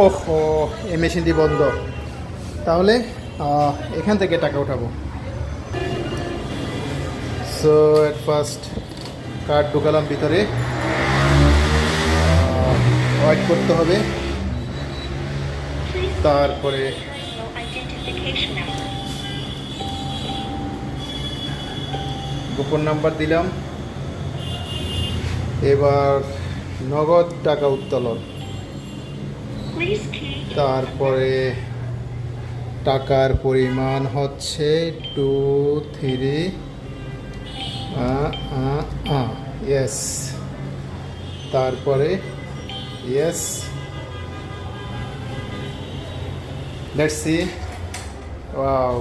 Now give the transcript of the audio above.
ওহো, এই মেশিনটি বন্ধ। তাহলে এখান থেকে টাকা উঠাবো। সো এট ফার্স্ট কার্ড ঢুকালাম ভিতরে, ওয়েট করতে হবে, তারপরে গোপন নাম্বার দিলাম। এবার নগদ টাকা উত্তোলন, তারপরে টাকার পরিমাণ হচ্ছে 2 3 ইয়েস, তারপরে ইয়েস, লেটস সি। ওয়াও।